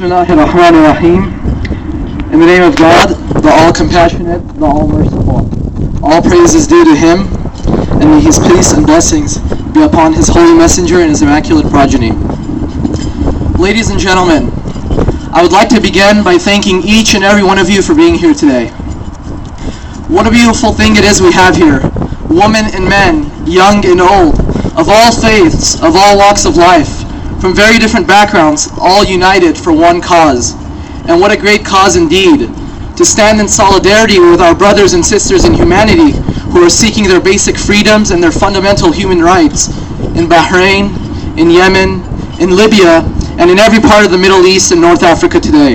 Bismillahirrahmanirrahim. In the name of God, the all-compassionate, the all-merciful. All praise is due to Him, and may His peace and blessings be upon His holy messenger and His immaculate progeny. Ladies and gentlemen, I would like to begin by thanking each and every one of you for being here today. What a beautiful thing it is we have here. Women and men, young and old, of all faiths, of all walks of life, from very different backgrounds, all united for one cause. And what a great cause indeed, to stand in solidarity with our brothers and sisters in humanity who are seeking their basic freedoms and their fundamental human rights in Bahrain, in Yemen, in Libya, and in every part of the Middle East and North Africa today.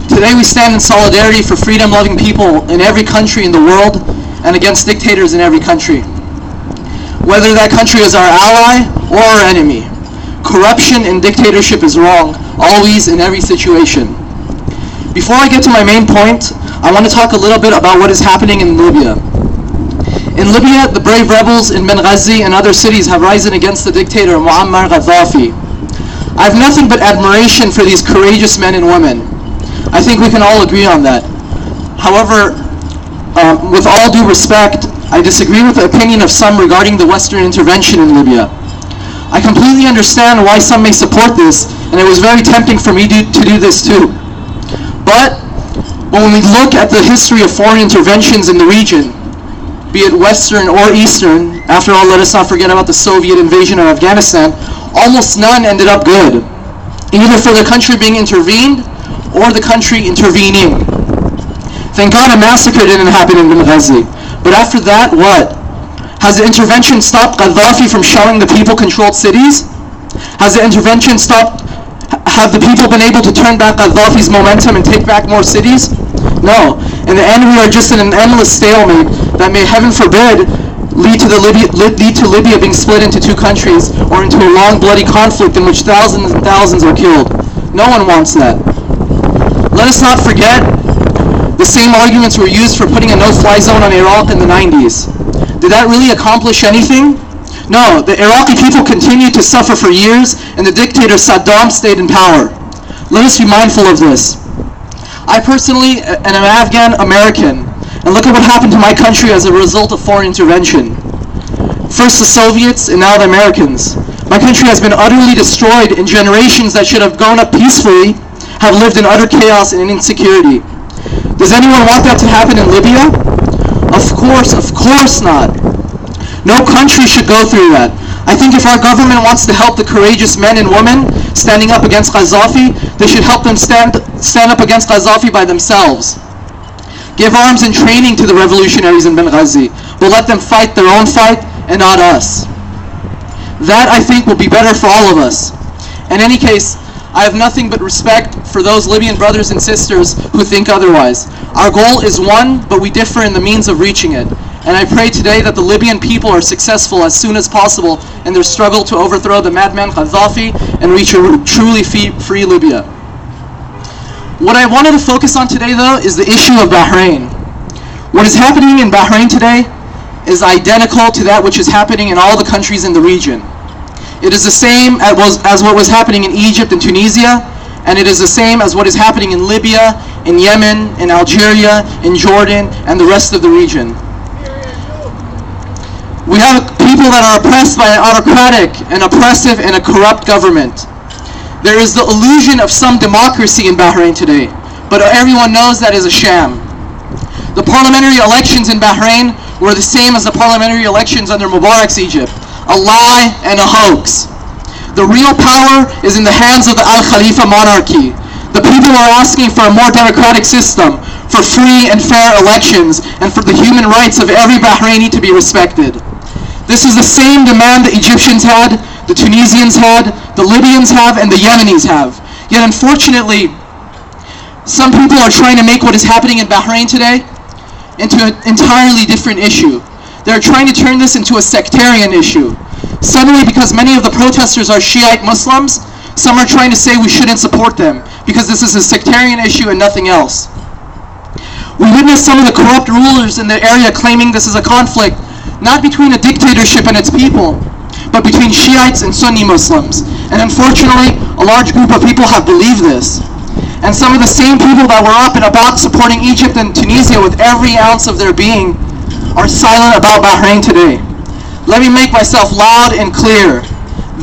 Today we stand in solidarity for freedom-loving people in every country in the world and against dictators in every country. Whether that country is our ally or our enemy, corruption and dictatorship is wrong, always in every situation. Before I get to my main point, I want to talk a little bit about what is happening in Libya. In Libya, the brave rebels in Benghazi and other cities have risen against the dictator Muammar Gaddafi. I have nothing but admiration for these courageous men and women. I think we can all agree on that. However, with all due respect, I disagree with the opinion of some regarding the Western intervention in Libya. I completely understand why some may support this, and it was very tempting for me to do this too. But when we look at the history of foreign interventions in the region, be it Western or Eastern, after all, let us not forget about the Soviet invasion of Afghanistan, almost none ended up good, either for the country being intervened or the country intervening. Thank God a massacre didn't happen in Benghazi, but after that, what? Has the intervention stopped Gaddafi from shelling the people-controlled cities? Has the intervention stopped, have the people been able to turn back Gaddafi's momentum and take back more cities? No. In the end, we are just in an endless stalemate that may, heaven forbid, lead to Libya being split into two countries or into a long, bloody conflict in which thousands and thousands are killed. No one wants that. Let us not forget the same arguments were used for putting a no-fly zone on Iraq in the 90s. Did that really accomplish anything? No, the Iraqi people continued to suffer for years, and the dictator Saddam stayed in power. Let us be mindful of this. I personally am an Afghan American, and look at what happened to my country as a result of foreign intervention. First the Soviets, and now the Americans. My country has been utterly destroyed, and generations that should have grown up peacefully have lived in utter chaos and insecurity. Does anyone want that to happen in Libya? Of course not. No country should go through that. I think if our government wants to help the courageous men and women standing up against Gaddafi, they should help them stand up against Gaddafi by themselves. Give arms and training to the revolutionaries in Benghazi, but let them fight their own fight and not us. That, I think, will be better for all of us. In any case, I have nothing but respect for those Libyan brothers and sisters who think otherwise. Our goal is one, but we differ in the means of reaching it. And I pray today that the Libyan people are successful as soon as possible in their struggle to overthrow the madman Gaddafi and reach a truly free Libya. What I wanted to focus on today, though, is the issue of Bahrain. What is happening in Bahrain today is identical to that which is happening in all the countries in the region. It is the same as what was happening in Egypt and Tunisia, and it is the same as what is happening in Libya, in Yemen, in Algeria, in Jordan, and the rest of the region. We have people that are oppressed by an autocratic, an oppressive, and a corrupt government. There is the illusion of some democracy in Bahrain today, but everyone knows that is a sham. The parliamentary elections in Bahrain were the same as the parliamentary elections under Mubarak's Egypt. A lie and a hoax. The real power is in the hands of the Al-Khalifa monarchy. The people are asking for a more democratic system, for free and fair elections, and for the human rights of every Bahraini to be respected. This is the same demand the Egyptians had, the Tunisians had, the Libyans have, and the Yemenis have. Yet unfortunately, some people are trying to make what is happening in Bahrain today into an entirely different issue. They're trying to turn this into a sectarian issue. Suddenly, because many of the protesters are Shiite Muslims, some are trying to say we shouldn't support them because this is a sectarian issue and nothing else. We witnessed some of the corrupt rulers in the area claiming this is a conflict not between a dictatorship and its people, but but between Shiites and Sunni Muslims. And unfortunately, a large group of people have believed this. And some of the same people that were up and about supporting Egypt and Tunisia with every ounce of their being are silent about Bahrain today. Let me make myself loud and clear.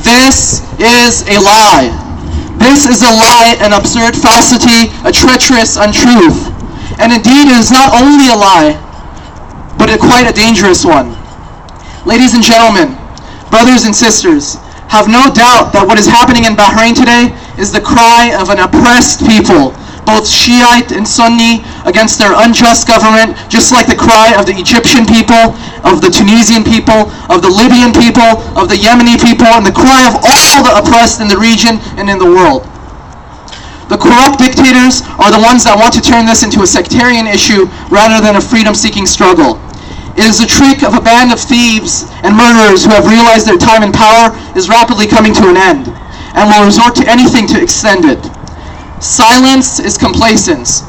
This is a lie. This is a lie, an absurd falsity, a treacherous untruth. And indeed, it is not only a lie, but quite a dangerous one. Ladies and gentlemen, brothers and sisters, have no doubt that what is happening in Bahrain today is the cry of an oppressed people, both Shiite and Sunni, against their unjust government, just like the cry of the Egyptian people, of the Tunisian people, of the Libyan people, of the Yemeni people, and the cry of all the oppressed in the region and in the world. The corrupt dictators are the ones that want to turn this into a sectarian issue rather than a freedom-seeking struggle. It is the trick of a band of thieves and murderers who have realized their time in power is rapidly coming to an end and will resort to anything to extend it. Silence is complacence.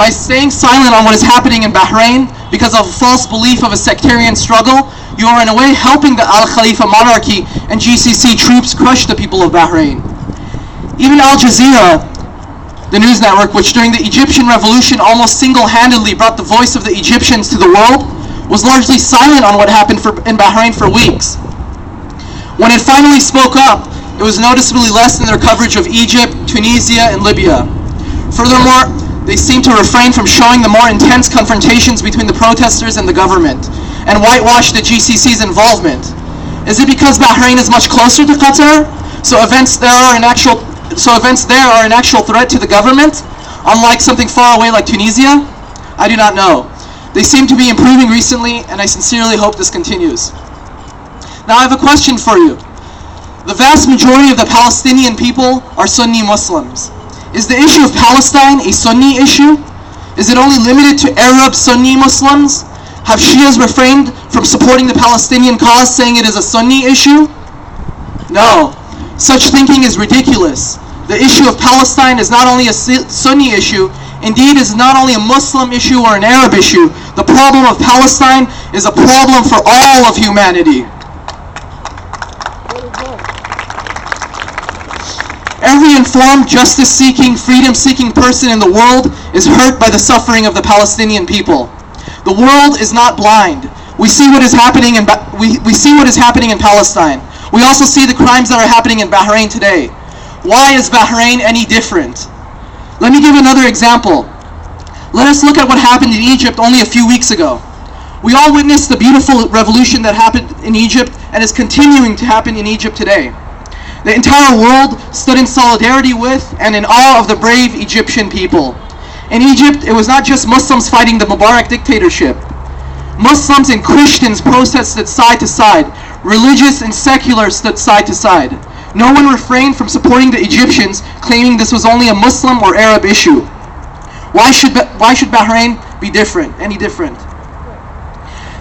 By staying silent on what is happening in Bahrain because of a false belief of a sectarian struggle, you are in a way helping the Al Khalifa monarchy and GCC troops crush the people of Bahrain. Even Al Jazeera, the news network, which during the Egyptian revolution almost single-handedly brought the voice of the Egyptians to the world, was largely silent on what happened in Bahrain for weeks. When it finally spoke up, it was noticeably less than their coverage of Egypt, Tunisia, and Libya. Furthermore, they seemed to refrain from showing the more intense confrontations between the protesters and the government, and whitewash the GCC's involvement. Is it because Bahrain is much closer to Qatar, so events there are an actual threat to the government, unlike something far away like Tunisia? I do not know. They seem to be improving recently, and I sincerely hope this continues. Now I have a question for you. The vast majority of the Palestinian people are Sunni Muslims. Is the issue of Palestine a Sunni issue? Is it only limited to Arab Sunni Muslims? Have Shias refrained from supporting the Palestinian cause, saying it is a Sunni issue? No. Such thinking is ridiculous. The issue of Palestine is not only a Sunni issue, indeed it is not only a Muslim issue or an Arab issue. The problem of Palestine is a problem for all of humanity. Every informed, justice-seeking, freedom-seeking person in the world is hurt by the suffering of the Palestinian people. The world is not blind. We see what is happening in Palestine. We also see the crimes that are happening in Bahrain today. Why is Bahrain any different? Let me give another example. Let us look at what happened in Egypt only a few weeks ago. We all witnessed the beautiful revolution that happened in Egypt and is continuing to happen in Egypt today. The entire world stood in solidarity with and in awe of the brave Egyptian people. In Egypt, it was not just Muslims fighting the Mubarak dictatorship. Muslims and Christians protested side to side. Religious and secular stood side to side. No one refrained from supporting the Egyptians, claiming this was only a Muslim or Arab issue. Why should Bahrain be different? Any different?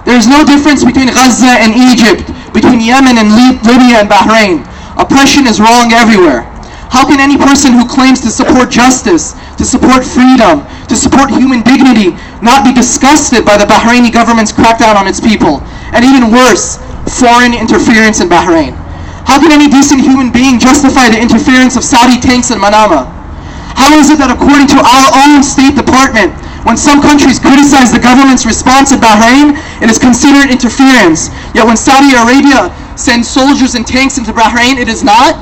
There is no difference between Gaza and Egypt, between Yemen and Libya and Bahrain. Oppression is wrong everywhere. How can any person who claims to support justice, to support freedom, to support human dignity, not be disgusted by the Bahraini government's crackdown on its people, and even worse, foreign interference in Bahrain? How can any decent human being justify the interference of Saudi tanks in Manama? How is it that according to our own State Department, when some countries criticize the government's response in Bahrain, it is considered interference, yet when Saudi Arabia sends soldiers and tanks into Bahrain, it is not?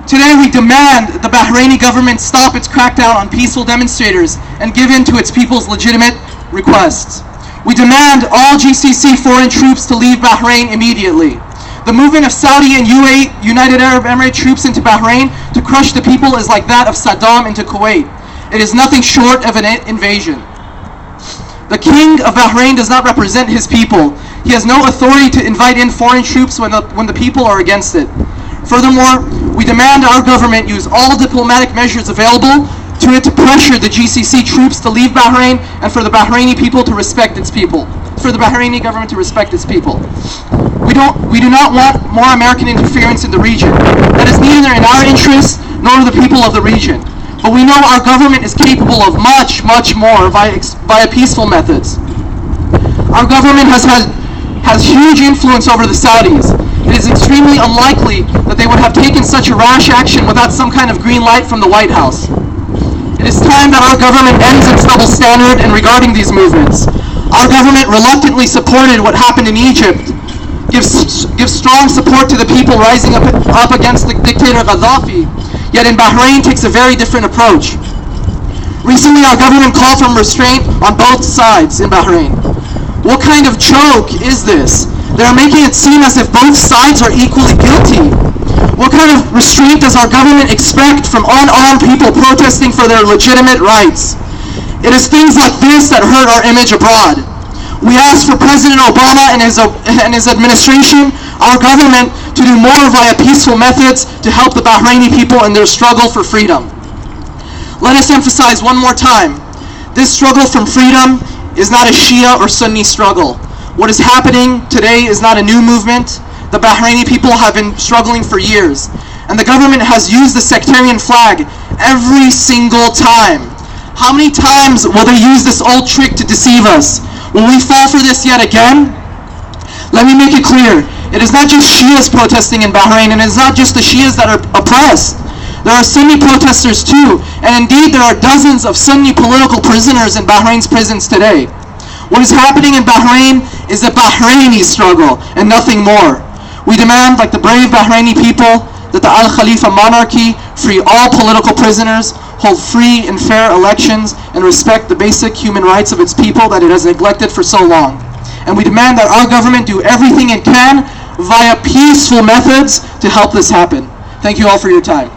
Today we demand the Bahraini government stop its crackdown on peaceful demonstrators and give in to its people's legitimate requests. We demand all GCC foreign troops to leave Bahrain immediately. The movement of Saudi and UAE, United Arab Emirates troops into Bahrain to crush the people is like that of Saddam into Kuwait. It is nothing short of an invasion. The king of Bahrain does not represent his people. He has no authority to invite in foreign troops when the people are against it. Furthermore, we demand our government use all diplomatic measures available to it to pressure the GCC troops to leave Bahrain and for the Bahraini people to respect its people. For the Bahraini government to respect its people. We do not want more American interference in the region. That is neither in our interest nor the people of the region. But we know our government is capable of much, much more via peaceful methods. Our government has had has huge influence over the Saudis. It is extremely unlikely that they would have taken such a rash action without some kind of green light from the White House. It is time that our government ends its double standard in regarding these movements. Our government reluctantly supported what happened in Egypt, gives strong support to the people rising up against the dictator Gaddafi, yet in Bahrain takes a very different approach. Recently, our government called for restraint on both sides in Bahrain. What kind of joke is this? They are making it seem as if both sides are equally guilty. What kind of restraint does our government expect from unarmed people protesting for their legitimate rights? It is things like this that hurt our image abroad. We ask for President Obama and his administration, our government, to do more via peaceful methods to help the Bahraini people in their struggle for freedom. Let us emphasize one more time, this struggle from freedom is not a Shia or Sunni struggle. What is happening today is not a new movement. The Bahraini people have been struggling for years, and the government has used the sectarian flag every single time. How many times will they use this old trick to deceive us? Will we fall for this yet again? Let me make it clear. It is not just Shias protesting in Bahrain, and it is not just the Shias that are oppressed. There are Sunni protesters too, and indeed there are dozens of Sunni political prisoners in Bahrain's prisons today. What is happening in Bahrain is a Bahraini struggle and nothing more. We demand, like the brave Bahraini people, that the Al Khalifa monarchy free all political prisoners, hold free and fair elections, and respect the basic human rights of its people that it has neglected for so long. And we demand that our government do everything it can via peaceful methods to help this happen. Thank you all for your time.